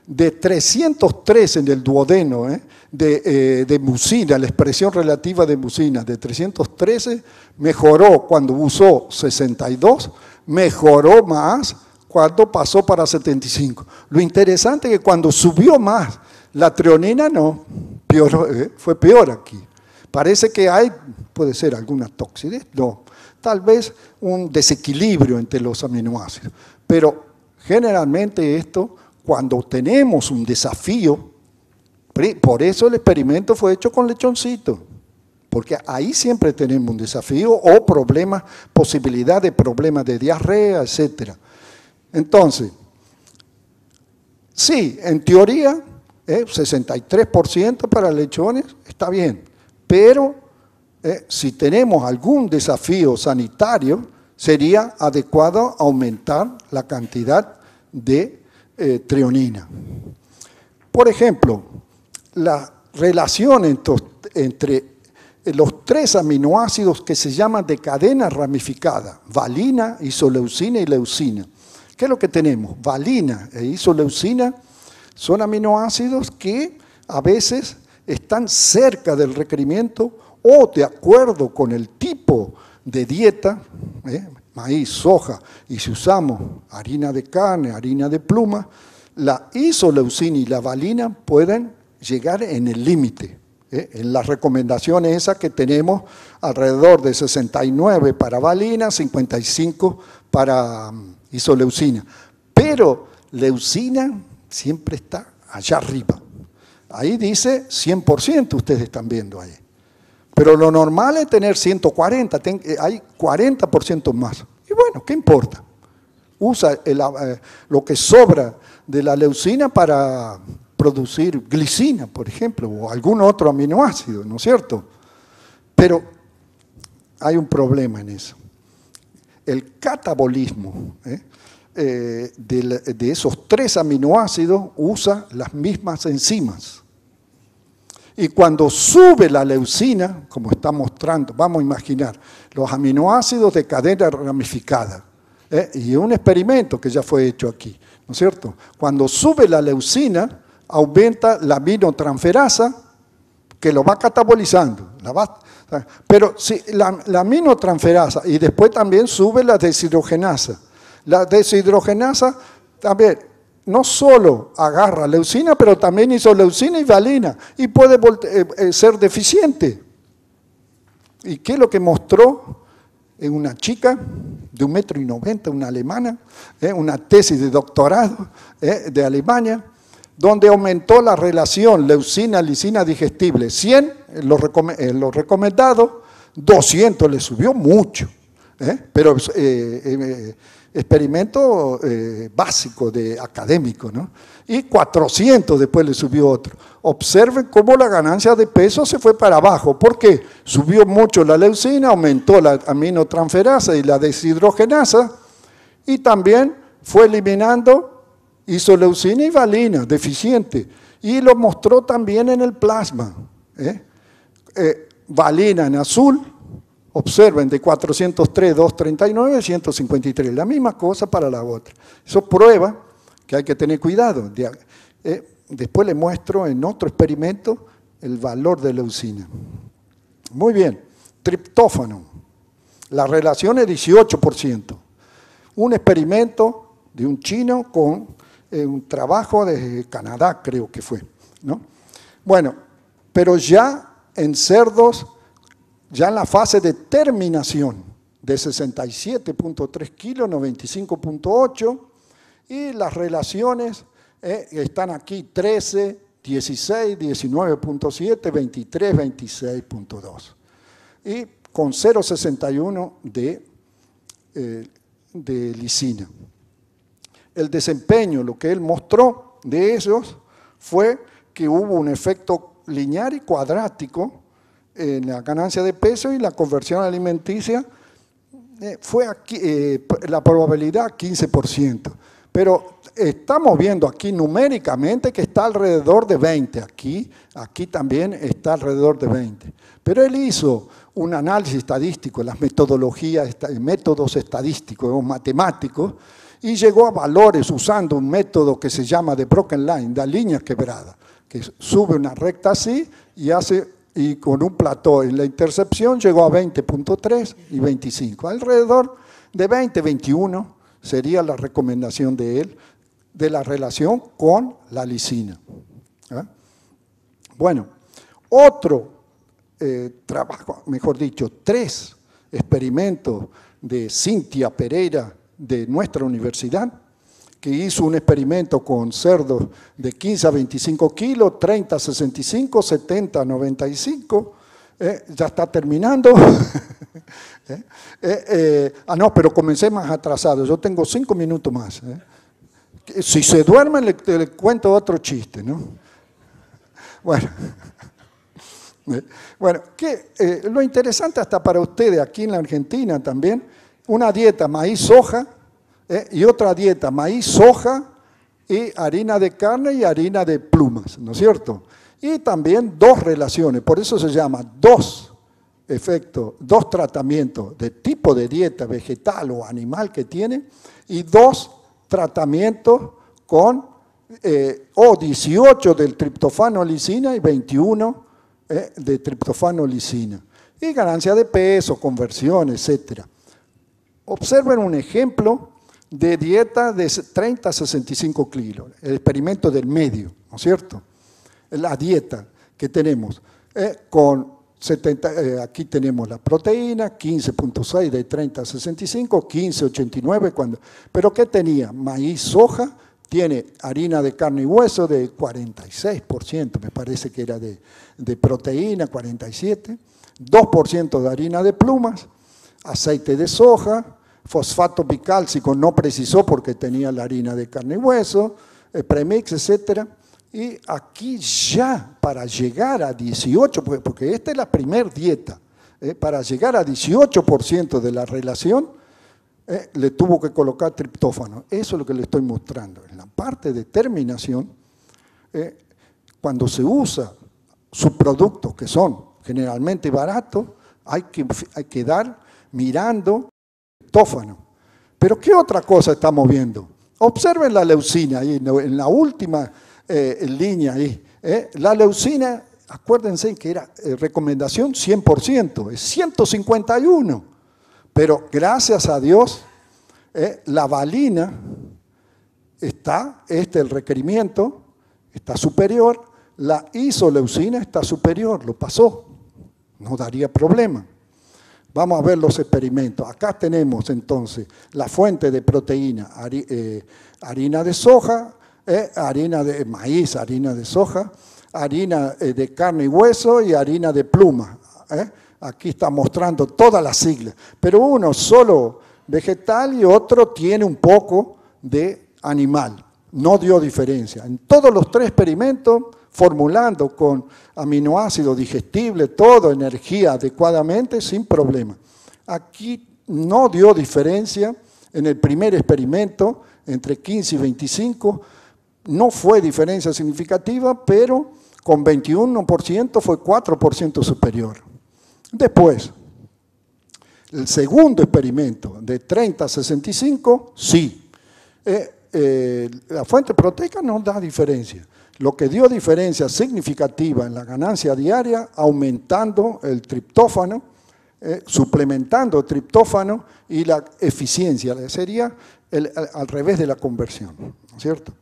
S1: De 313 en el duodeno de mucina, la expresión relativa de mucina, de 313, mejoró cuando usó 62, mejoró más cuando pasó para 75. Lo interesante es que cuando subió más, la treonina no, fue peor aquí. Parece que puede ser alguna toxicidad, no, tal vez un desequilibrio entre los aminoácidos. Pero generalmente esto, cuando tenemos un desafío, por eso el experimento fue hecho con lechoncito, porque ahí siempre tenemos un desafío o problemas, posibilidad de problemas de diarrea, etc. Entonces, sí, en teoría, 63% para lechones está bien, pero si tenemos algún desafío sanitario, sería adecuado aumentar la cantidad de treonina. Por ejemplo, la relación entre los 3 aminoácidos que se llaman de cadena ramificada, valina, isoleucina y leucina. ¿Qué es lo que tenemos? Valina e isoleucina son aminoácidos que a veces están cerca del requerimiento o de acuerdo con el tipo de dieta, maíz, soja, y si usamos harina de carne, harina de pluma, la isoleucina y la valina pueden llegar en el límite. En las recomendaciones esas que tenemos, alrededor de 69 para valina, 55 para isoleucina. Pero leucina siempre está allá arriba. Ahí dice 100%, ustedes están viendo ahí. Pero lo normal es tener 140, hay 40% más. Y bueno, ¿qué importa? Usa lo que sobra de la leucina para producir glicina, por ejemplo, o algún otro aminoácido, ¿no es cierto? Pero hay un problema en eso. El catabolismo de esos 3 aminoácidos usa las mismas enzimas. Y cuando sube la leucina, como está mostrando, vamos a imaginar, los aminoácidos de cadena ramificada, Y un experimento que ya fue hecho aquí, ¿no es cierto? Cuando sube la leucina, aumenta la aminotransferasa, que lo va catabolizando. Pero si la aminotransferasa, y después también sube la deshidrogenasa. La deshidrogenasa también no solo agarra leucina, pero también isoleucina y valina, y puede ser deficiente. ¿Y qué es lo que mostró en una chica de 1,90 m, una alemana, una tesis de doctorado de Alemania, donde aumentó la relación leucina-lisina digestible? 100 lo recomendado, 200 le subió mucho, pero experimento básico de académico, ¿no? Y 400 después le subió otro. Observen cómo la ganancia de peso se fue para abajo. ¿Por qué? Subió mucho la leucina, aumentó la aminotransferasa y la deshidrogenasa, y también fue eliminando isoleucina y valina, deficiente. Y lo mostró también en el plasma. Valina en azul, observen, de 403, 239, 153. La misma cosa para la otra. Eso prueba que hay que tener cuidado. Después le muestro en otro experimento el valor de leucina. Muy bien, triptófano. La relación es 18%. Un experimento de un chino con un trabajo de Canadá, creo que fue, ¿no? Bueno, pero ya en cerdos, ya en la fase de terminación, de 67.3 kilos, 95.8, y las relaciones están aquí 13, 16, 19.7, 23, 26.2. Y con 0,61 de lisina. El desempeño, lo que él mostró de ellos, fue que hubo un efecto lineal y cuadrático en la ganancia de peso y la conversión alimenticia. Fue aquí, la probabilidad 15%. Pero estamos viendo aquí numéricamente que está alrededor de 20. Aquí también está alrededor de 20. Pero él hizo un análisis estadístico, las metodologías, métodos estadísticos o matemáticos, y llegó a valores usando un método que se llama de broken line, de línea quebrada, que sube una recta así y con un plató en la intercepción llegó a 20.3 y 25. Alrededor de 20, 21 sería la recomendación de él, de la relación con la lisina. Bueno, otro trabajo, mejor dicho, 3 experimentos de Cintia Pereira de nuestra universidad, que hizo un experimento con cerdos de 15 a 25 kilos, 30 a 65, 70 a 95, ya está terminando. No, pero comencé más atrasado, yo tengo 5 minutos más. Si se duermen, le cuento otro chiste, ¿no? Bueno, lo interesante hasta para ustedes aquí en la Argentina también, una dieta maíz-soja y otra dieta maíz-soja y harina de carne y harina de plumas, ¿no es cierto? Y también 2 relaciones, por eso se llama 2 efectos, 2 tratamientos de tipo de dieta vegetal o animal que tiene y 2 tratamientos con O18 del triptofano lisina y 21 de triptofano lisina. Y ganancia de peso, conversión, etc. Observen un ejemplo de dieta de 30 a 65 kilos, el experimento del medio, ¿no es cierto? La dieta que tenemos con 70, aquí tenemos la proteína, 15.6 de 30 a 65, 15.89, pero ¿qué tenía? Maíz, soja, tiene harina de carne y hueso de 46%, me parece que era de proteína, 47%, 2% de harina de plumas, aceite de soja, fosfato bicálcico no precisó porque tenía la harina de carne y hueso, premix, etc. Y aquí ya para llegar a 18, porque esta es la primera dieta, para llegar a 18% de la relación, le tuvo que colocar triptófano. Eso es lo que le estoy mostrando. En la parte de terminación, cuando se usa subproductos que son generalmente baratos, hay que dar mirando triptófano. Pero ¿qué otra cosa estamos viendo? Observen la leucina, ahí, en la última línea ahí. La leucina, acuérdense que era recomendación 100%, es 151. Pero gracias a Dios, la valina está, el requerimiento está superior, la isoleucina está superior, lo pasó, no daría problema. Vamos a ver los experimentos. Acá tenemos entonces la fuente de proteína, harina de soja, harina de maíz, harina de soja, harina de carne y hueso y harina de pluma. Aquí está mostrando todas las siglas, pero uno solo vegetal y otro tiene un poco de animal. No dio diferencia. En todos los tres experimentos, formulando con aminoácidos digestibles, todo, energía adecuadamente, sin problema. Aquí no dio diferencia en el primer experimento, entre 15 y 25, no fue diferencia significativa, pero con 21% fue 4% superior. Después, el segundo experimento, de 30 a 65, sí. La fuente proteica no da diferencia. Lo que dio diferencia significativa en la ganancia diaria, aumentando el triptófano, suplementando el triptófano y la eficiencia, sería al revés de la conversión, ¿no es cierto?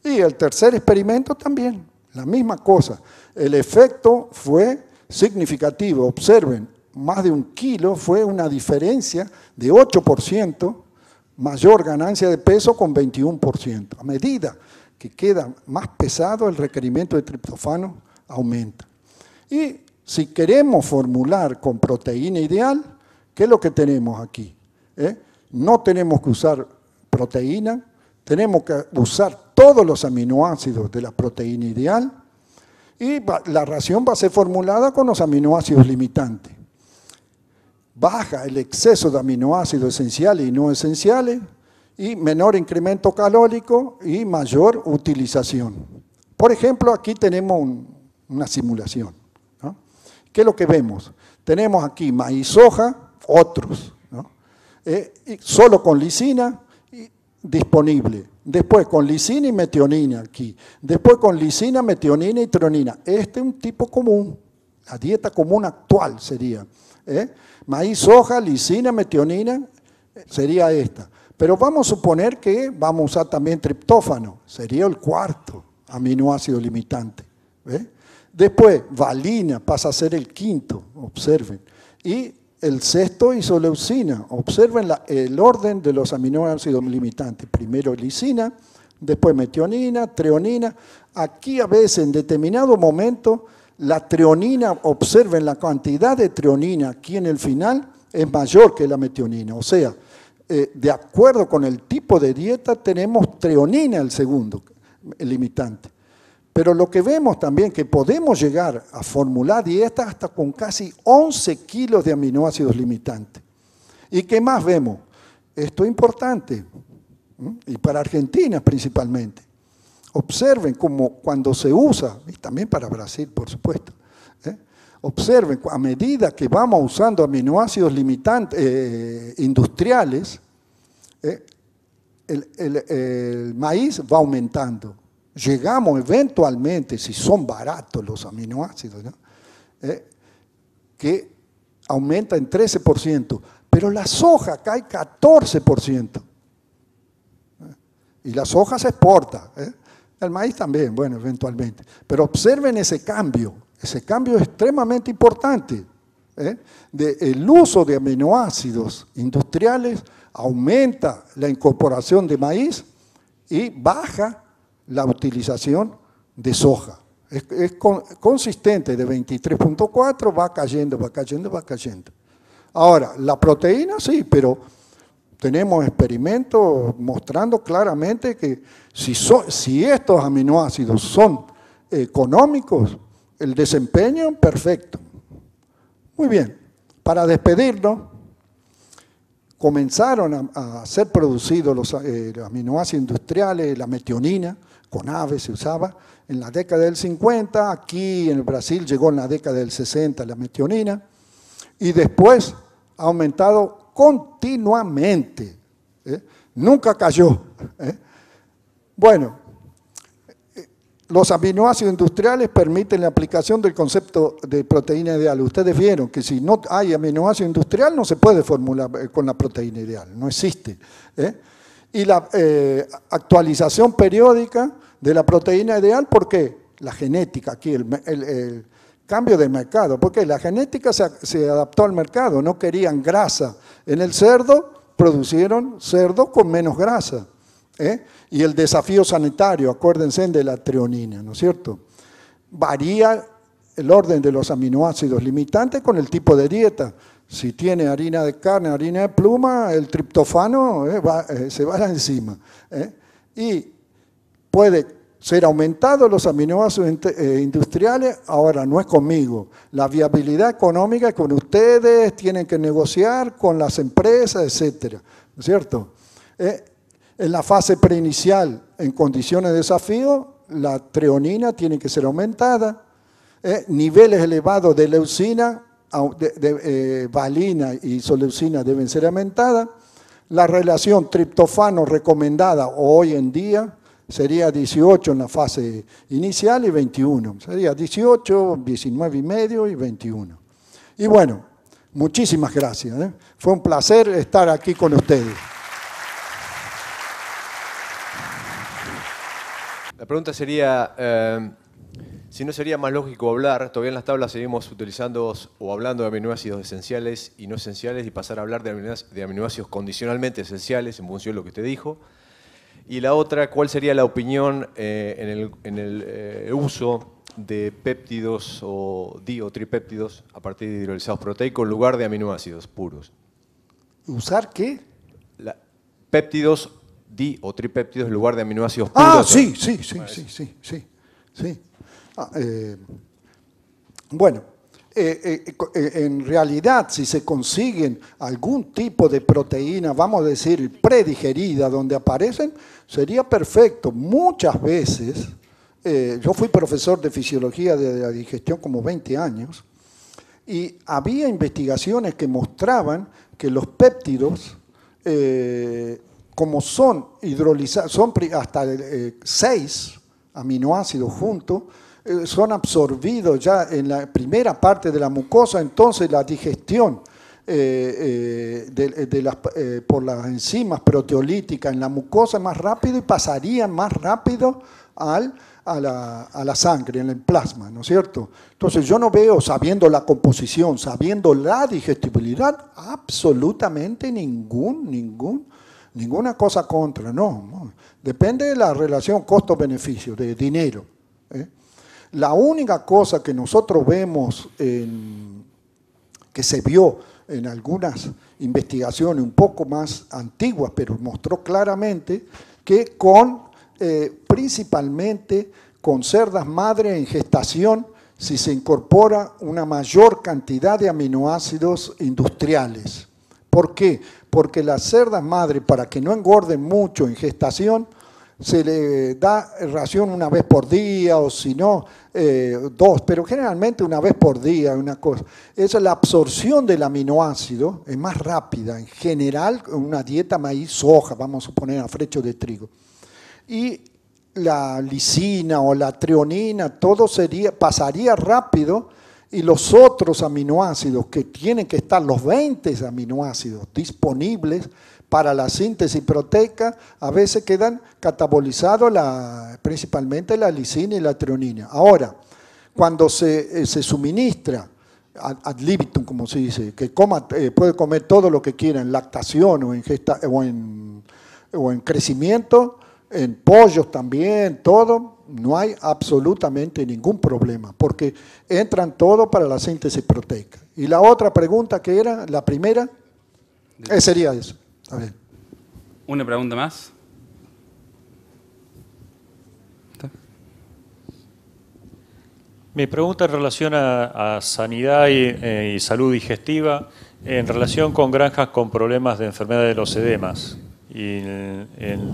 S1: Y el tercer experimento también, la misma cosa. El efecto fue significativo, observen, más de 1 kilo fue una diferencia de 8%, mayor ganancia de peso con 21%. A medida que queda más pesado, el requerimiento de triptófano aumenta. Y si queremos formular con proteína ideal, ¿qué es lo que tenemos aquí? No tenemos que usar proteína, tenemos que usar todos los aminoácidos de la proteína ideal y la ración va a ser formulada con los aminoácidos limitantes. Baja el exceso de aminoácidos esenciales y no esenciales, y menor incremento calórico y mayor utilización. Por ejemplo, aquí tenemos una simulación, ¿no? ¿Qué es lo que vemos? Tenemos aquí maíz, soja, otros, ¿no? Solo con lisina disponible. Después con lisina y metionina aquí. Después con lisina, metionina y tronina. Este es un tipo común, la dieta común actual sería. Maíz, soja, lisina, metionina, sería esta. Pero vamos a suponer que vamos a usar también triptófano, sería el cuarto aminoácido limitante. Después, valina pasa a ser el quinto, observen. Y el sexto, isoleucina. Observen el orden de los aminoácidos limitantes. Primero lisina, después metionina, treonina. Aquí a veces en determinado momento la treonina, observen la cantidad de treonina aquí en el final es mayor que la metionina. O sea, de acuerdo con el tipo de dieta, tenemos treonina el segundo, el limitante. Pero lo que vemos también que podemos llegar a formular dietas hasta con casi 11 kilos de aminoácidos limitantes. ¿Y qué más vemos? Esto es importante, y para Argentina principalmente. Observen cómo cuando se usa, y también para Brasil, por supuesto, observen, a medida que vamos usando aminoácidos limitantes industriales, el maíz va aumentando. Llegamos eventualmente, si son baratos los aminoácidos, ¿no? Que aumenta en 13%, pero la soja cae 14%. Y la soja se exporta, el maíz también, bueno, eventualmente. Pero observen ese cambio es extremadamente importante. El uso de aminoácidos industriales aumenta la incorporación de maíz y baja la utilización de soja. Es consistente, de 23.4 va cayendo, va cayendo, va cayendo. Ahora, la proteína sí, pero tenemos experimentos mostrando claramente que si estos aminoácidos son económicos, el desempeño perfecto. Muy bien, para despedirnos, comenzaron a ser producidos los aminoácidos industriales, la metionina, con aves se usaba en la década del 50, aquí en el Brasil llegó en la década del 60 la metionina, y después ha aumentado continuamente, Nunca cayó. Bueno, los aminoácidos industriales permiten la aplicación del concepto de proteína ideal. Ustedes vieron que si no hay aminoácido industrial no se puede formular con la proteína ideal, no existe. Y la actualización periódica de la proteína ideal, ¿por qué? La genética, aquí el cambio de mercado, porque la genética se adaptó al mercado, no querían grasa en el cerdo, producieron cerdo con menos grasa. Y el desafío sanitario, acuérdense de la treonina, ¿no es cierto? Varía el orden de los aminoácidos limitantes con el tipo de dieta. Si tiene harina de carne, harina de pluma, el triptofano se va encima. Y puede ser aumentado los aminoácidos industriales, ahora no es conmigo. La viabilidad económica es con ustedes, tienen que negociar con las empresas, etcétera, ¿no es cierto? En la fase preinicial, en condiciones de desafío, la treonina tiene que ser aumentada, niveles elevados de leucina, valina y isoleucina deben ser aumentadas. La relación triptofano recomendada hoy en día sería 18 en la fase inicial y 21. Sería 18, 19 y medio y 21. Y bueno, muchísimas gracias. Fue un placer estar aquí con ustedes.
S2: La pregunta sería, si no sería más lógico hablar, todavía en las tablas seguimos utilizando o hablando de aminoácidos esenciales y no esenciales y pasar a hablar de aminoácidos condicionalmente esenciales en función de lo que usted dijo. Y la otra, ¿cuál sería la opinión en el uso de péptidos o di o tripéptidos a partir de hidrolizados proteicos en lugar de aminoácidos puros?
S1: ¿Usar qué?
S2: Péptidos di o tripéptidos en lugar de aminoácidos puros.
S1: Ah, sí. Bueno, en realidad si se consiguen algún tipo de proteína, vamos a decir predigerida, donde aparecen, sería perfecto. Muchas veces, yo fui profesor de fisiología de la digestión como 20 años, y había investigaciones que mostraban que los péptidos, como son hidrolizados, son hasta 6 aminoácidos juntos, son absorbidos ya en la primera parte de la mucosa, entonces la digestión por las enzimas proteolíticas en la mucosa es más rápido y pasarían más rápido a la sangre, en el plasma, ¿no es cierto? Entonces yo no veo, sabiendo la composición, sabiendo la digestibilidad, absolutamente ninguna cosa contra, no. Depende de la relación costo-beneficio, de dinero. La única cosa que nosotros vemos, que se vio en algunas investigaciones un poco más antiguas, pero mostró claramente que principalmente con cerdas madre en gestación, si se incorpora una mayor cantidad de aminoácidos industriales. ¿Por qué? Porque las cerdas madre, para que no engorden mucho en gestación, se le da ración una vez por día o si no, 2, pero generalmente una vez por día, una cosa. Esa es la absorción del aminoácido, es más rápida, en general, una dieta maíz, soja, vamos a suponer, a frecho de trigo. Y la lisina o la treonina, todo pasaría rápido, y los otros aminoácidos, que tienen que estar los 20 aminoácidos disponibles para la síntesis proteica, a veces quedan catabolizados principalmente la lisina y la treonina. Ahora, cuando se suministra ad libitum, como se dice, que puede comer todo lo que quiera en lactación o en crecimiento, en pollos también, todo, no hay absolutamente ningún problema, porque entran todo para la síntesis proteica. Y la otra pregunta que era, la primera, sería eso. A ver.
S3: Una pregunta más.
S4: Mi pregunta en relación a sanidad y salud digestiva, en relación con granjas con problemas de enfermedad de los edemas, y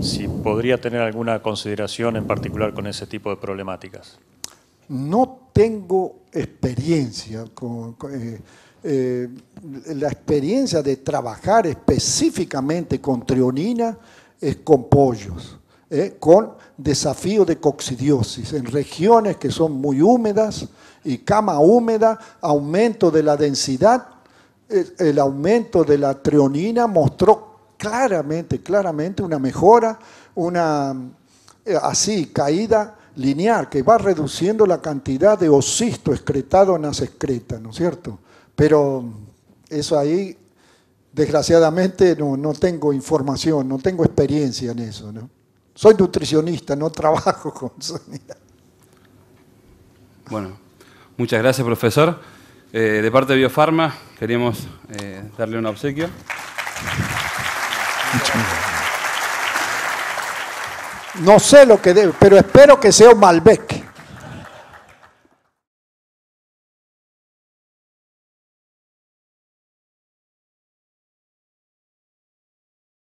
S4: si podría tener alguna consideración en particular con ese tipo de problemáticas.
S1: No tengo experiencia la experiencia de trabajar específicamente con treonina es con pollos, con desafío de coccidiosis en regiones que son muy húmedas y cama húmeda, aumento de la densidad, el aumento de la treonina mostró claramente una mejora, caída lineal que va reduciendo la cantidad de ocisto excretado en las excretas, ¿no es cierto? Pero eso ahí, desgraciadamente, no tengo información, no tengo experiencia en eso, ¿no? Soy nutricionista, no trabajo con sanidad.
S3: Bueno, muchas gracias, profesor. De parte de Biofarma, queríamos darle un obsequio.
S1: No sé lo que debe, pero espero que sea un Malbec.